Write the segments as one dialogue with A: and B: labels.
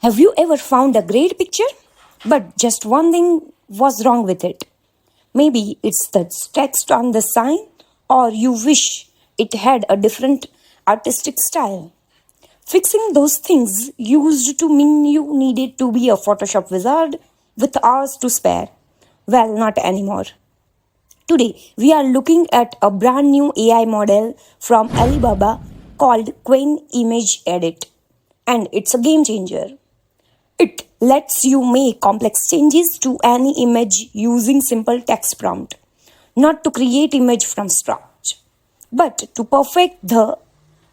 A: Have you ever found a great picture, but just one thing was wrong with it? Maybe it's the text on the sign, or you wish it had a different artistic style. Fixing those things used to mean you needed to be a Photoshop wizard with hours to spare. Well, not anymore. Today, we are looking at a brand new AI model from Alibaba called Qwen Image Edit, and it's a game changer. It lets you make complex changes to any image using simple text prompt, not to create image from scratch, but to perfect the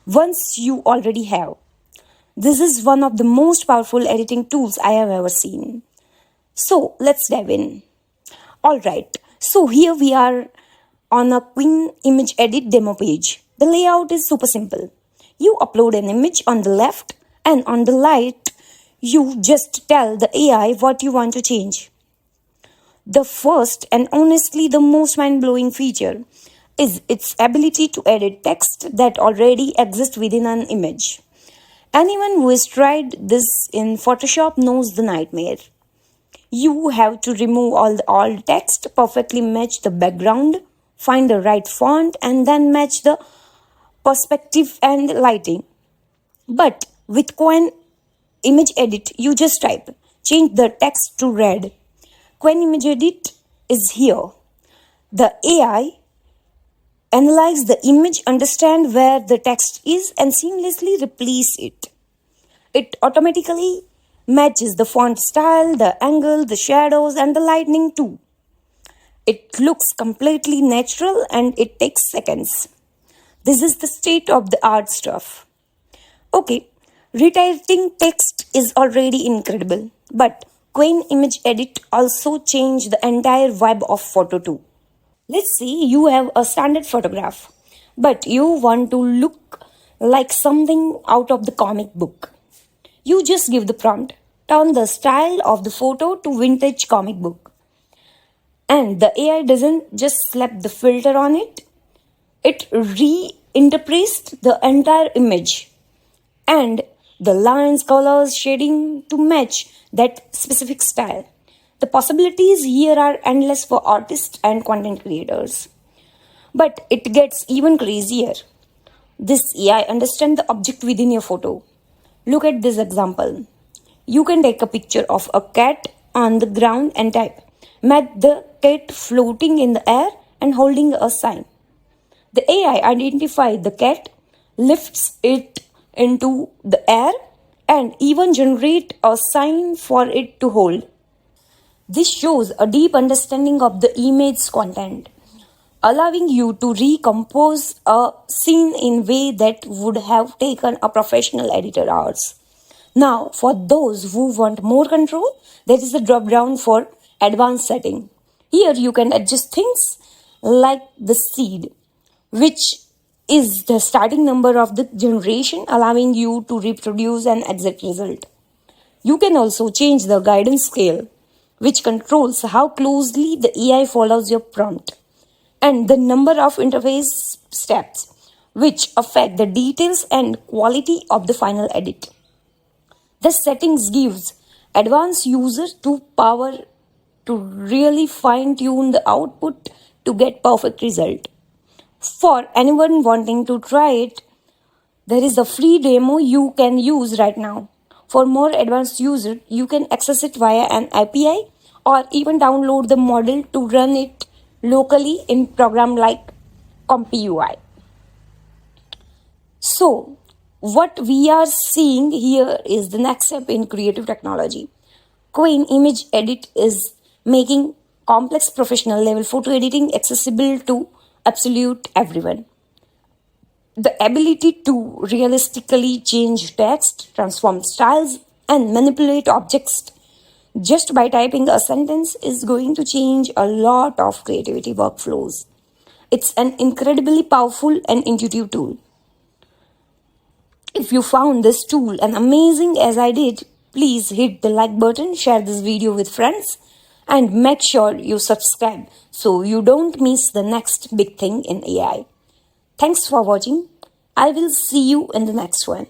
A: ones you already have. This is one of the most powerful editing tools I have ever seen. So let's dive in. Alright, so here we are on a Qwen Image Edit demo page. The layout is super simple. You upload an image on the left, and on the right, you just tell the AI what you want to change. The first and honestly the most mind-blowing feature is its ability to edit text that already exists within an image. Anyone who has tried this in Photoshop knows the nightmare. You have to remove all the alt text, perfectly match the background, find the right font, and then match the perspective and lighting. But with Qwen Image Edit, you just type, change the text to red. Qwen Image Edit is here. The AI analyze the image, understand where the text is, and seamlessly replace it. It automatically matches the font style, the angle, the shadows, and the lighting too. It looks completely natural and it takes seconds. This is the state of the art stuff. Okay, rewriting text is already incredible, but Qwen Image Edit also changed the entire vibe of photo too. Let's say you have a standard photograph, but you want to look like something out of the comic book. You just give the prompt, turn the style of the photo to vintage comic book. And the AI doesn't just slap the filter on it, it reinterprets the entire image and the lines, colors, shading to match that specific style. The possibilities here are endless for artists and content creators. But it gets even crazier. This AI understands the object within your photo. Look at this example. You can take a picture of a cat on the ground and type, match the cat floating in the air and holding a sign. The AI identifies the cat, lifts it into the air, and even generate a sign for it to hold. This shows a deep understanding of the image's content, allowing you to recompose a scene in a way that would have taken a professional editor hours. Now, for those who want more control, there is a drop down for advanced setting. Here you can adjust things like the seed, which is the starting number of the generation, allowing you to reproduce an exact result. You can also change the guidance scale, which controls how closely the AI follows your prompt, and the number of interface steps, which affect the details and quality of the final edit. The settings gives advanced user to power to really fine-tune the output to get perfect result. For anyone wanting to try it, there is a free demo you can use right now. For more advanced user, you can access it via an API or even download the model to run it locally in program like CompUI. So, what we are seeing here is the next step in creative technology. Qwen Image Edit is making complex professional level photo editing accessible to absolute everyone. The ability to realistically change text, transform styles, and manipulate objects just by typing a sentence is going to change a lot of creativity workflows. It's an incredibly powerful and intuitive tool. If you found this tool as amazing as I did, please hit the like button, share this video with friends, and make sure you subscribe so you don't miss the next big thing in AI. Thanks for watching. I will see you in the next one.